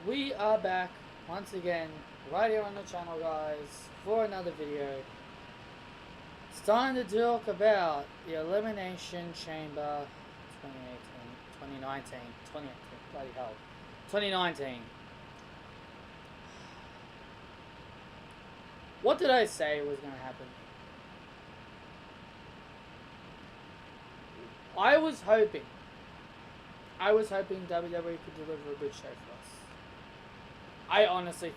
We are back once again right here on the channel, guys, for another video. It's time to talk about the Elimination Chamber 2018, 2019, 2018, bloody hell, 2019. What did I say was going to happen? I was hoping WWE could deliver a good show for us. I honestly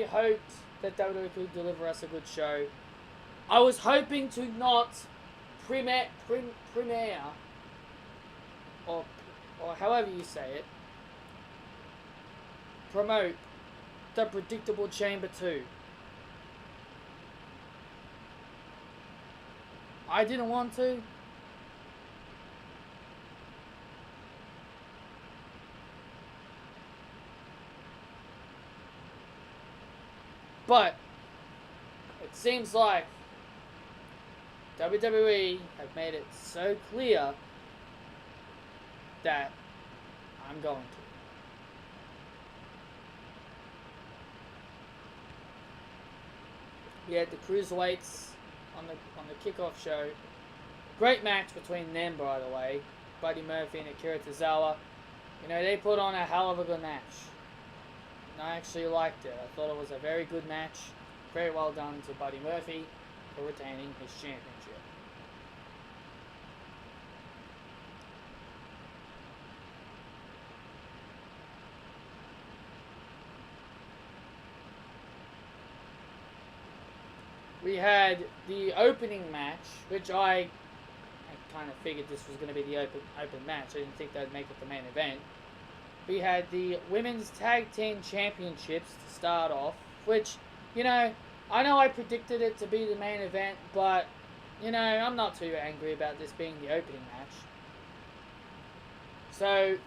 hoped that WWE could deliver us a good show. I was hoping to not premiere or however you say it, promote the predictable Chamber 2. I didn't want to. But it seems like WWE have made it so clear that I'm going to. We had the Cruiserweights on the kickoff show. Great match between them, by the way. Buddy Murphy and Akira Tozawa. You know, they put on a hell of a good match. And I actually liked it. I thought it was a very good match. Very well done to Buddy Murphy for retaining his championship. We had the opening match, which I kind of figured this was going to be the open match. I didn't think they'd make it the main event. We had the Women's Tag Team Championships to start off, which, you know I predicted it to be the main event, but, you know, I'm not too angry about this being the opening match. So,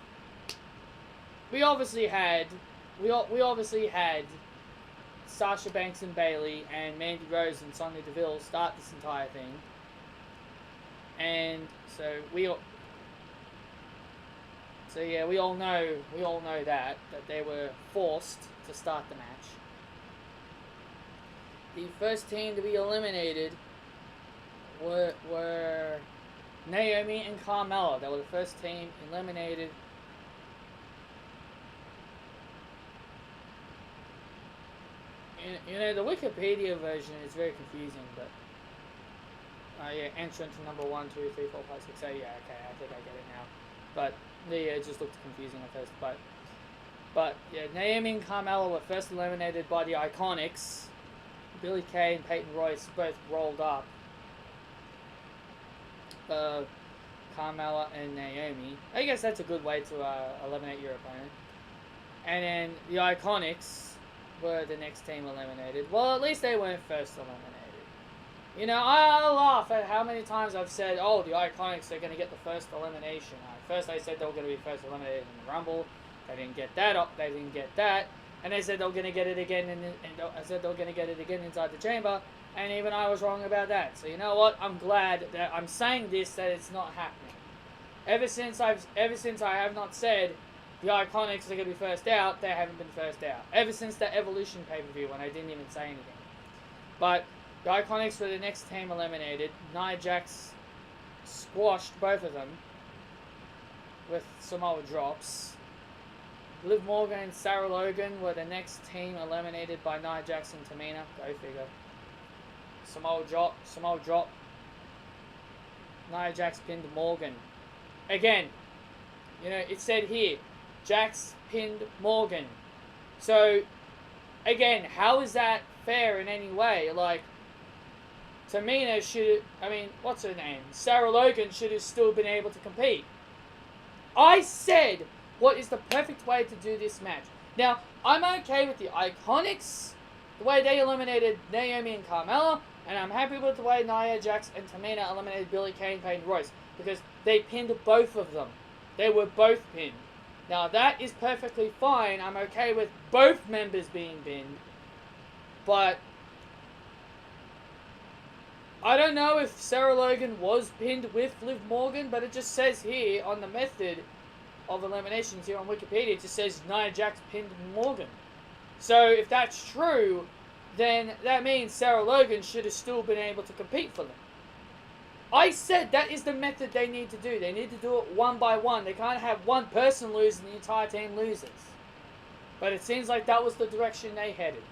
we obviously had Sasha Banks and Bayley and Mandy Rose and Sonya Deville start this entire thing. And so we all know that they were forced to start the match. The first team to be eliminated were Naomi and Carmella. They were the first team eliminated. You know, the Wikipedia version is very confusing, but yeah, entrant to number 1, 2, 3, 4, 5, 6, 8. Yeah, okay, I think I get it now. But yeah, it just looked confusing at first. But yeah, Naomi and Carmella were first eliminated by the Iconics. Billie Kay and Peyton Royce both rolled up. Carmella and Naomi. I guess that's a good way to eliminate your opponent. And then the Iconics were the next team eliminated. Well, at least they weren't first eliminated. You know, I laugh at how many times I've said, oh, the Iconics are going to get the first elimination. First I said they were going to be first eliminated in the Rumble. They didn't get that up. They didn't get that. And they said they were going to get it again. And I said they were going to get it again inside the chamber. And even I was wrong about that. So you know what? I'm glad that I'm saying this, that it's not happening. Ever since I have not said the Iconics are going to be first out, they haven't been first out. Ever since the Evolution pay-per-view when I didn't even say anything. But the Iconics were the next team eliminated. Nia Jax squashed both of them with Samoa drops. Liv Morgan and Sarah Logan were the next team eliminated by Nia Jax and Tamina. Go figure. Samoa drop. Nia Jax pinned Morgan. Again, you know, it said here, Jax pinned Morgan. So, again, how is that fair in any way? Like, Tamina what's her name? Sarah Logan should have still been able to compete. I said, what is the perfect way to do this match? Now, I'm okay with the Iconics, the way they eliminated Naomi and Carmella, and I'm happy with the way Nia Jax and Tamina eliminated Billie Kay and Peyton Royce, because they pinned both of them. They were both pinned. Now, that is perfectly fine. I'm okay with both members being pinned, but I don't know if Sarah Logan was pinned with Liv Morgan, but it just says here on the method of eliminations here on Wikipedia. It just says Nia Jax pinned Morgan. So if that's true, then that means Sarah Logan should have still been able to compete for them. I said that is the method they need to do. They need to do it one by one. They can't have one person lose and the entire team loses. But it seems like that was the direction they headed.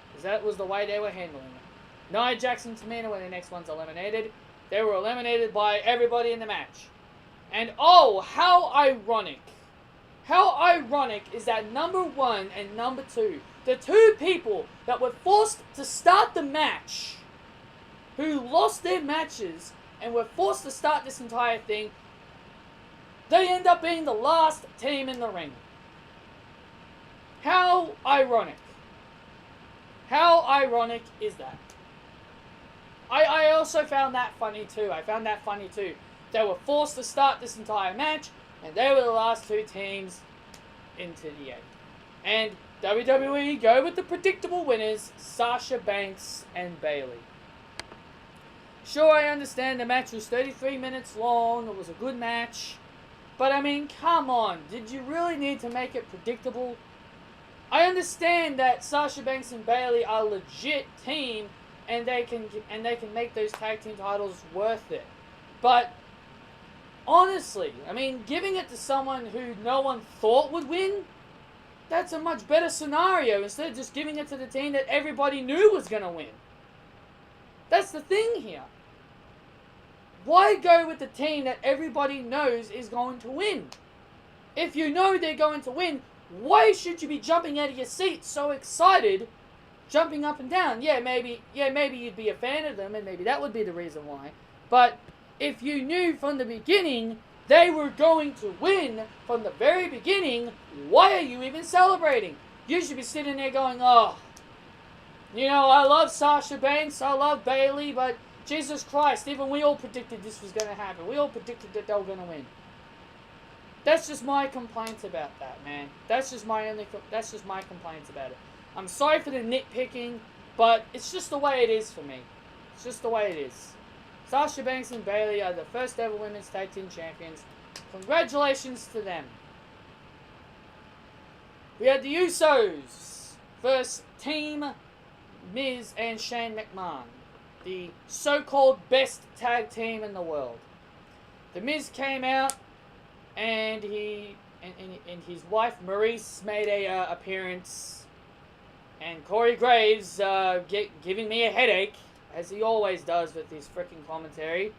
Because that was the way they were handling it. Nia Jax and Tamina were the next ones eliminated. They were eliminated by everybody in the match. And oh, how ironic. How ironic is that number 1 and number 2, the two people that were forced to start the match, who lost their matches and were forced to start this entire thing, they end up being the last team in the ring. How ironic. How ironic is that? I also found that funny too. They were forced to start this entire match, and they were the last two teams into the 8. And WWE go with the predictable winners, Sasha Banks and Bayley. Sure, I understand the match was 33 minutes long. It was a good match. But I mean, come on. Did you really need to make it predictable? I understand that Sasha Banks and Bayley are a legit team, and they can make those tag team titles worth it. But honestly, I mean, giving it to someone who no one thought would win, that's a much better scenario instead of just giving it to the team that everybody knew was going to win. That's the thing here. Why go with the team that everybody knows is going to win? If you know they're going to win, why should you be jumping out of your seat so excited, jumping up and down? Yeah, maybe you'd be a fan of them, and maybe that would be the reason why. But if you knew from the beginning they were going to win from the very beginning, why are you even celebrating? You should be sitting there going, oh, you know, I love Sasha Banks, I love Bayley, but Jesus Christ, even we all predicted this was going to happen. We all predicted that they were going to win. That's just my complaints about that, man. That's just my complaints about it. I'm sorry for the nitpicking, but it's just the way it is for me. It's just the way it is. Sasha Banks and Bayley are the first ever women's tag team champions. Congratulations to them. We had the Usos versus Team Miz and Shane McMahon, the so-called best tag team in the world. The Miz came out, and and his wife Maurice made a appearance, and Corey Graves giving me a headache, as he always does with his freaking commentary,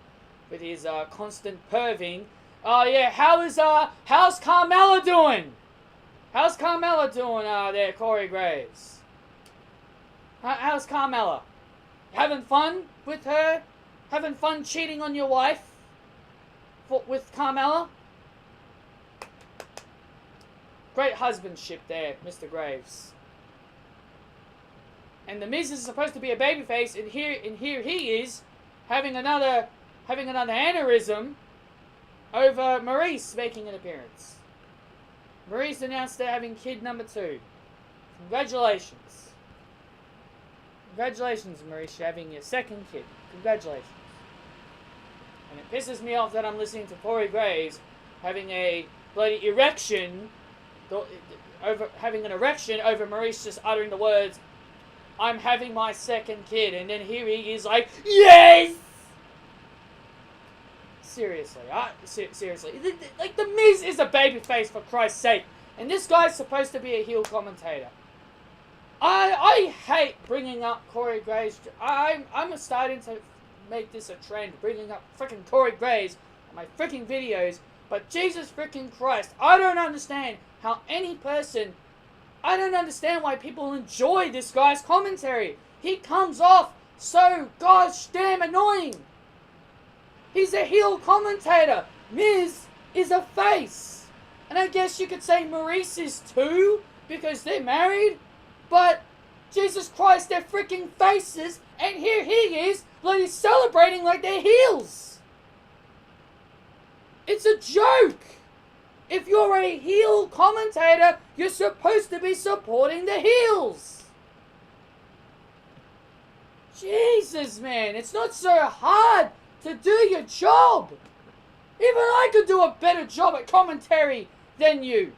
with his constant perving. Oh yeah, how's Carmella doing? How's Carmella doing there, Corey Graves? How's Carmella? Having fun with her? Having fun cheating on your wife with Carmella? Great husbandship there, Mr. Graves. And the Miz is supposed to be a babyface, and here he is having another aneurysm over Maurice making an appearance. Maurice announced they're having kid number 2. Congratulations. Congratulations, Maurice, you're having your second kid. Congratulations. And it pisses me off that I'm listening to Corey Graves having a bloody erection, having an erection over Maurice just uttering the words, I'm having my second kid, and then here he is like, yes! Seriously, seriously. Like, the Miz is a babyface, for Christ's sake, and this guy's supposed to be a heel commentator. I hate bringing up Corey Graves. I'm starting to make this a trend, bringing up freaking Corey Graves on my freaking videos, but Jesus freaking Christ, I don't understand how any person, I don't understand why people enjoy this guy's commentary. He comes off so gosh damn annoying. He's a heel commentator. Miz is a face. And I guess you could say Maurice is too, because they're married. But, Jesus Christ, they're freaking faces, and here he is, bloody celebrating like they're heels. It's a joke. If you're a heel commentator, you're supposed to be supporting the heels. Jesus, man, it's not so hard to do your job. Even I could do a better job at commentary than you.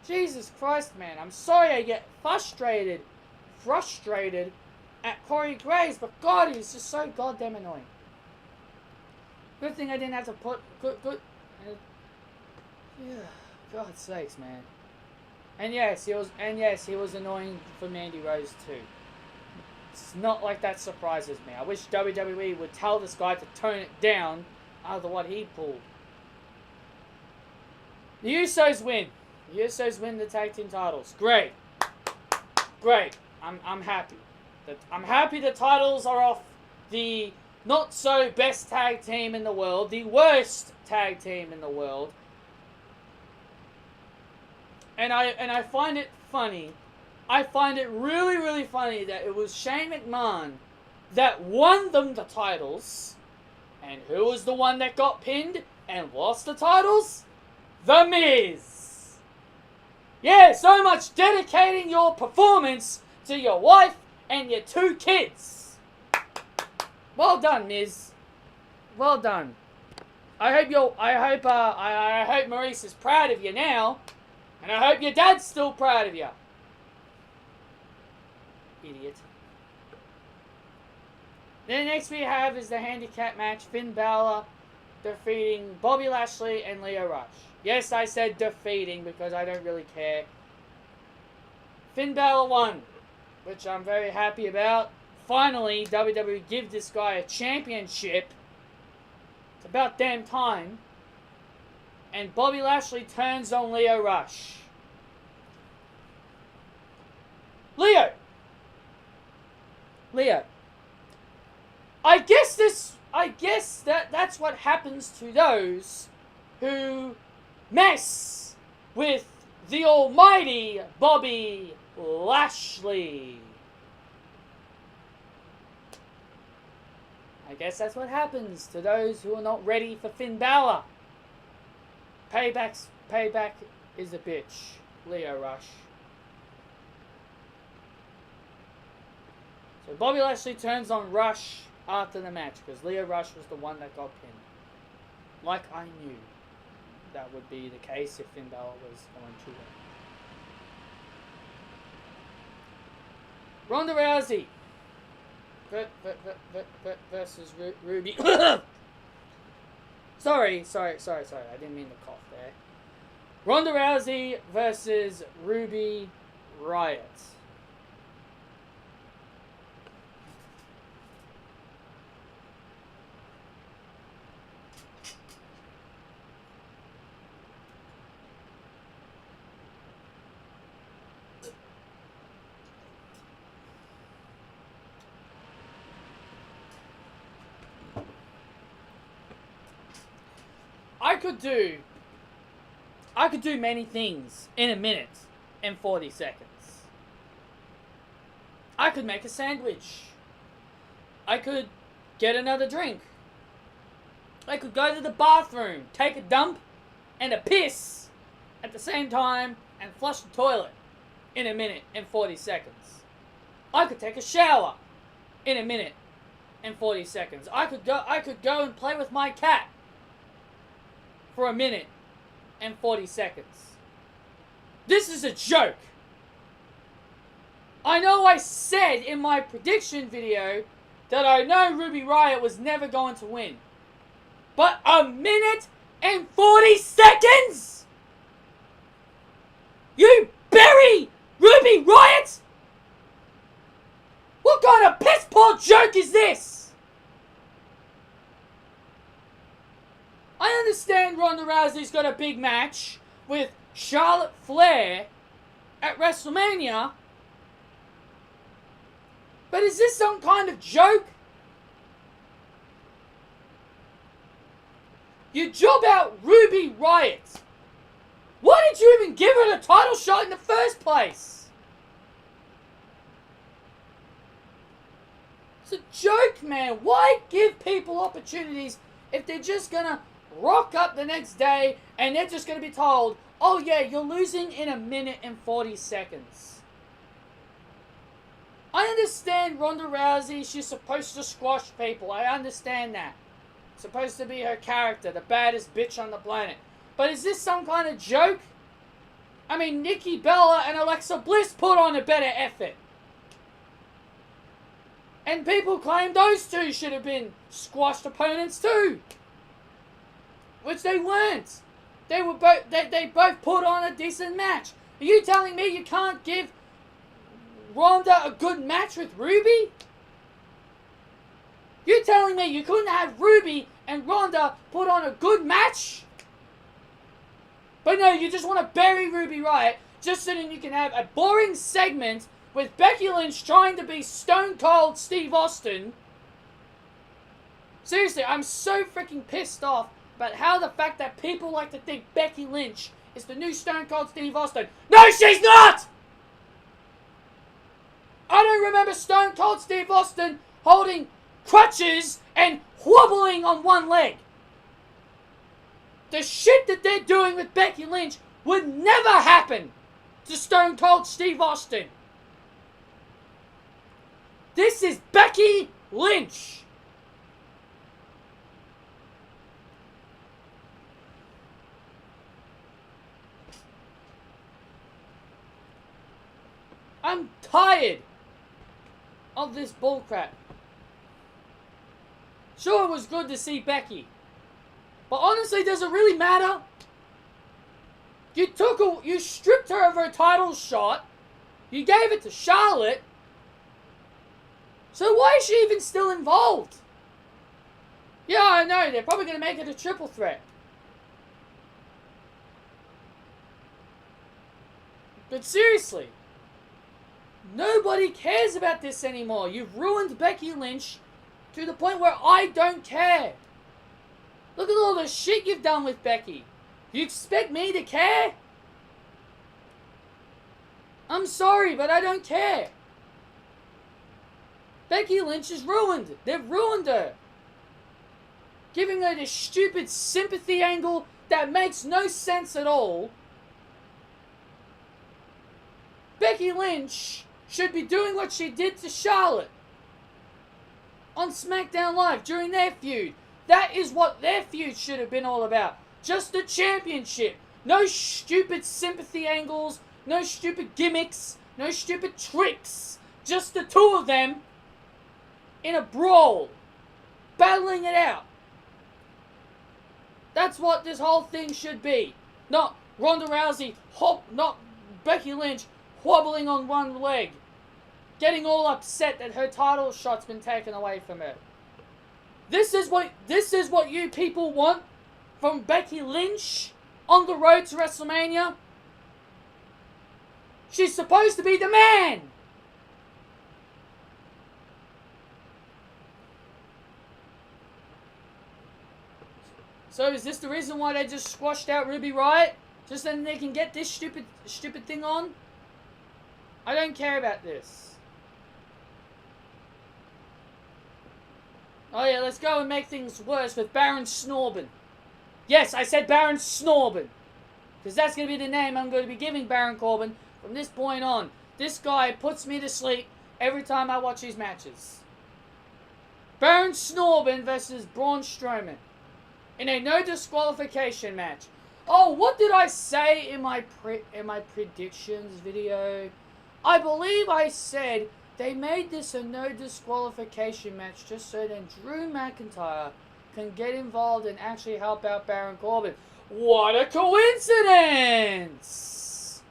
Jesus Christ, man. I'm sorry I get frustrated at Corey Graves, but God, he's just so goddamn annoying. Good thing I didn't have to put... Good... Yeah, God's sakes, man. And yes, he was annoying for Mandy Rose too. It's not like that surprises me. I wish WWE would tell this guy to tone it down after what he pulled. The Usos win. The Usos win the tag team titles. Great. Great. I'm happy. I'm happy the titles are off the not so best tag team in the world, the worst tag team in the world. And I find it funny. I find it really, really funny that it was Shane McMahon that won them the titles. And who was the one that got pinned and lost the titles? The Miz. Yeah, so much dedicating your performance to your wife and your 2 kids. Well done, Miz. Well done. I hope Maurice is proud of you now. And I hope your dad's still proud of you. Idiot. Then next we have is the handicap match. Finn Balor defeating Bobby Lashley and Lio Rush. Yes, I said defeating because I don't really care. Finn Balor won, which I'm very happy about. Finally, WWE give this guy a championship. It's about damn time. And Bobby Lashley turns on Lio Rush. Lio. I guess that's what happens to those who mess with the almighty Bobby Lashley. I guess that's what happens to those who are not ready for Finn Balor. Payback is a bitch. Lio Rush. So Bobby Lashley turns on Rush after the match because Lio Rush was the one that got pinned. Like I knew that would be the case if Finn Balor was going to win. Ronda Rousey versus Ruby. Sorry. I didn't mean to cough there. Ronda Rousey versus Ruby Riott. I could do many things in a minute and 40 seconds. I could make a sandwich. I could get another drink. I could go to the bathroom, take a dump and a piss at the same time and flush the toilet in a minute and 40 seconds. I could take a shower in a minute and 40 seconds. I could go and play with my cat for a minute and 40 seconds. This is a joke. I know I said in my prediction video that I know Ruby Riott was never going to win. But a minute and 40 seconds? You bury Ruby Riott? What kind of piss poor joke is this? I understand Ronda Rousey's got a big match with Charlotte Flair at WrestleMania. But is this some kind of joke? You job out Ruby Riott. Why did you even give her the title shot in the first place? It's a joke, man. Why give people opportunities if they're just gonna rock up the next day and they're just going to be told, oh yeah, you're losing in a minute and 40 seconds. I understand Ronda Rousey, she's supposed to squash people. I understand that. It's supposed to be her character, the baddest bitch on the planet. But is this some kind of joke? I mean, Nikki Bella and Alexa Bliss put on a better effort. And people claim those two should have been squashed opponents too. Which they weren't. They both put on a decent match. Are you telling me you can't give Ronda a good match with Ruby? You telling me you couldn't have Ruby and Ronda put on a good match? But no, you just want to bury Ruby Riott just so that you can have a boring segment with Becky Lynch trying to be Stone Cold Steve Austin. Seriously, I'm so freaking pissed off about how the fact that people like to think Becky Lynch is the new Stone Cold Steve Austin. No, she's not! I don't remember Stone Cold Steve Austin holding crutches and wobbling on one leg. The shit that they're doing with Becky Lynch would never happen to Stone Cold Steve Austin. This is Becky Lynch. I'm tired of this bullcrap. Sure, it was good to see Becky. But honestly, does it really matter? You stripped her of her title shot. You gave it to Charlotte. So why is she even still involved? Yeah, I know, they're probably going to make it a triple threat. But seriously, nobody cares about this anymore. You've ruined Becky Lynch to the point where I don't care. Look at all the shit you've done with Becky. You expect me to care? I'm sorry, but I don't care. Becky Lynch is ruined. They've ruined her. Giving her this stupid sympathy angle that makes no sense at all. Becky Lynch should be doing what she did to Charlotte on SmackDown Live during their feud. That is what their feud should have been all about. Just the championship. No stupid sympathy angles. No stupid gimmicks. No stupid tricks. Just the two of them in a brawl. Battling it out. That's what this whole thing should be. Not Ronda Rousey, not Becky Lynch wobbling on one leg. Getting all upset that her title shot's been taken away from her. This is what you people want from Becky Lynch on the road to WrestleMania? She's supposed to be the man! So is this the reason why they just squashed out Ruby Riott? Just so they can get this stupid thing on? I don't care about this. Oh yeah, let's go and make things worse with Baron Snorbin. Yes, I said Baron Snorbin. Because that's going to be the name I'm going to be giving Baron Corbin from this point on. This guy puts me to sleep every time I watch his matches. Baron Snorbin versus Braun Strowman. In a no disqualification match. Oh, what did I say in my predictions video? I believe I said they made this a no disqualification match just so then Drew McIntyre can get involved and actually help out Baron Corbin. What a coincidence!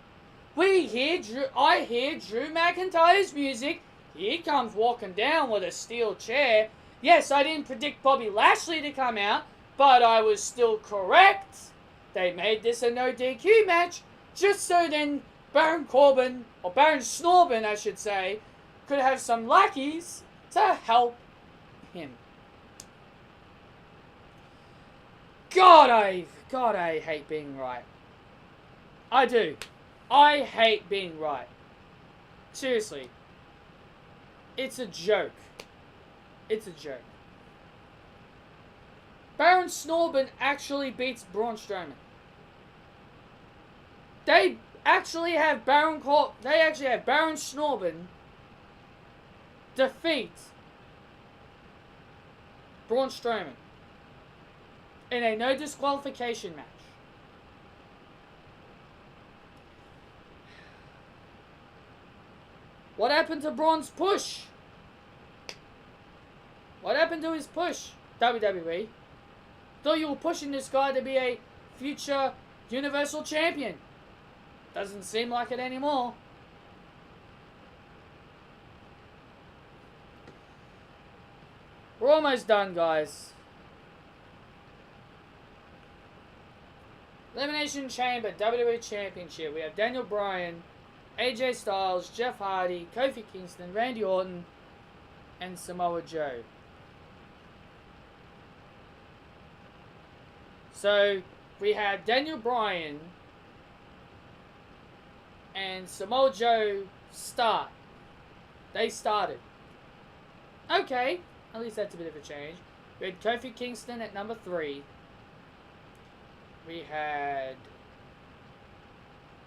I hear Drew McIntyre's music. He comes walking down with a steel chair. Yes, I didn't predict Bobby Lashley to come out, but I was still correct. They made this a no DQ match just so then Baron Corbin, or Baron Snorbin I should say, could have some lackeys to help him. God, I hate being right. I do. I hate being right. Seriously. It's a joke. It's a joke. Baron Snorbin actually beats Braun Strowman. They actually have Baron Snorbin defeat Braun Strowman in a no disqualification match. What happened to Braun's push? What happened to his push, WWE? Thought you were pushing this guy to be a future Universal Champion. Doesn't seem like it anymore. We're almost done, guys. Elimination Chamber, WWE Championship. We have Daniel Bryan, AJ Styles, Jeff Hardy, Kofi Kingston, Randy Orton, and Samoa Joe. So, we had Daniel Bryan and Samoa Joe start. They started. Okay, at least that's a bit of a change. We had Kofi Kingston at number 3. We had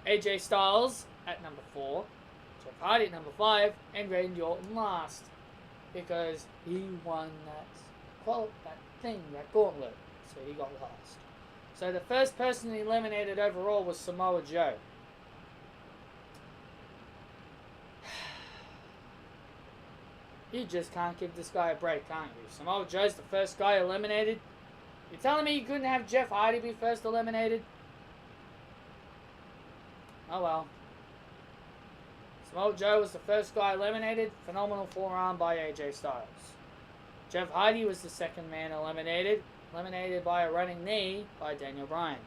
AJ Styles at number 4. Jeff Hardy at number 5. And Randy Orton last. Because he won that gauntlet. So he got last. So the first person eliminated overall was Samoa Joe. You just can't give this guy a break, can't you? Samoa Joe's the first guy eliminated. You're telling me you couldn't have Jeff Hardy be first eliminated? Oh well. Samoa Joe was the first guy eliminated. Phenomenal forearm by AJ Styles. Jeff Hardy was the second man eliminated. Eliminated by a running knee by Daniel Bryan.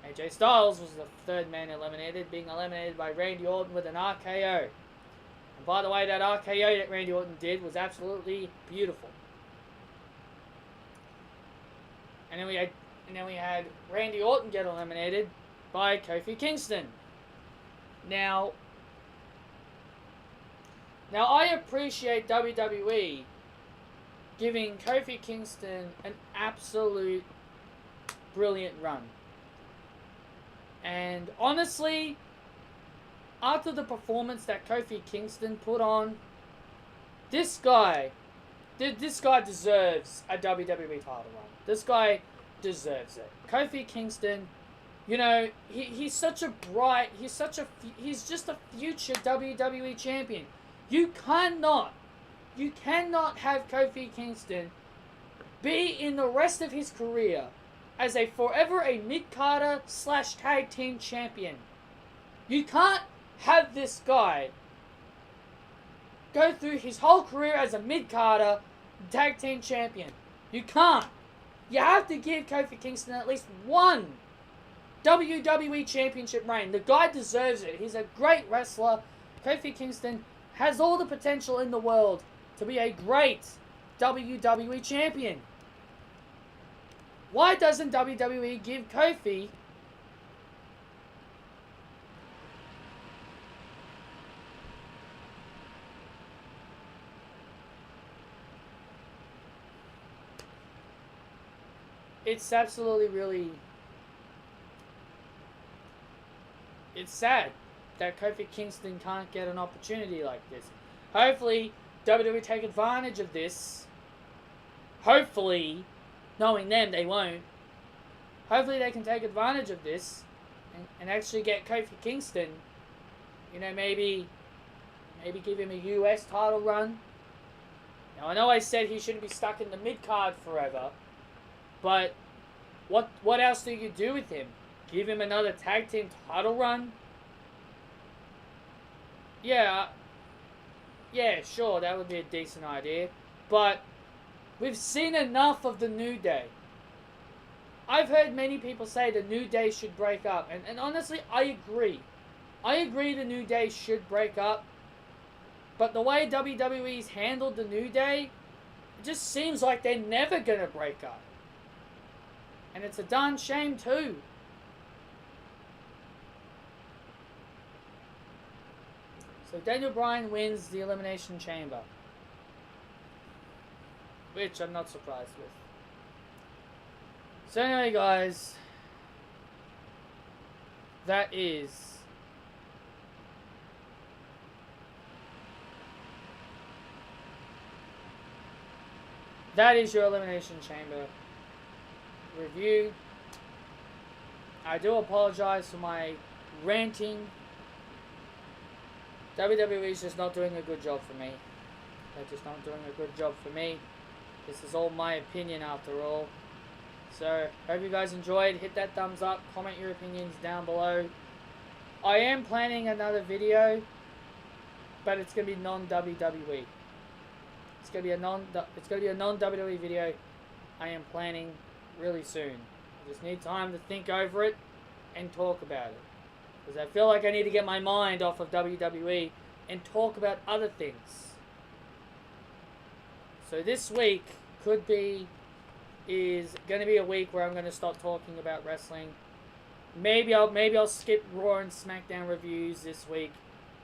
AJ Styles was the third man eliminated, being eliminated by Randy Orton with an RKO. And by the way, that RKO that Randy Orton did was absolutely beautiful. And then we had Randy Orton get eliminated by Kofi Kingston. Now I appreciate WWE giving Kofi Kingston an absolute brilliant run. And honestly, after the performance that Kofi Kingston put on, this guy deserves a WWE title run. This guy deserves it. Kofi Kingston, you know, he's just a future WWE champion. You cannot have Kofi Kingston be in the rest of his career as forever a mid-carder / tag team champion. You can't have this guy go through his whole career as a mid-carder tag team champion. You can't. You have to give Kofi Kingston at least one WWE championship reign. The guy deserves it. He's a great wrestler. Kofi Kingston has all the potential in the world to be a great WWE champion. Why doesn't WWE give Kofi It's absolutely really... It's sad that Kofi Kingston can't get an opportunity like this. Hopefully, WWE take advantage of this. Hopefully, knowing them, they won't. Hopefully they can take advantage of this and actually get Kofi Kingston, you know, maybe give him a US title run. Now, I know I said he shouldn't be stuck in the mid-card forever, but what else do you do with him? Give him another tag team title run? Yeah, sure, that would be a decent idea. But we've seen enough of the New Day. I've heard many people say the New Day should break up. And honestly, I agree. I agree the New Day should break up. But the way WWE's handled the New Day, it just seems like they're never going to break up. And it's a darn shame too. So Daniel Bryan wins the Elimination Chamber, which I'm not surprised with. So anyway, guys, that is your Elimination Chamber review. I do apologize for my ranting WWE is just not doing a good job for me. They're just not doing a good job for me. This is all my opinion after all. So, hope you guys enjoyed. Hit that thumbs up. Comment your opinions down below. I am planning another video, but it's gonna be non-WWE. It's gonna be a non-WWE video. I am planning really soon. I just need time to think over it and talk about it, because I feel like I need to get my mind off of WWE and talk about other things. So this week is going to be a week where I'm going to stop talking about wrestling. Maybe I'll skip Raw and SmackDown reviews this week,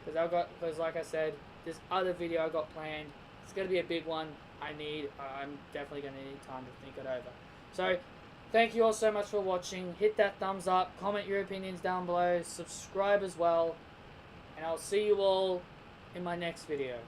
because like I said, this other video I got planned. It's going to be a big one. I'm definitely going to need time to think it over. So, thank you all so much for watching. Hit that thumbs up. Comment your opinions down below. Subscribe as well. And I'll see you all in my next video.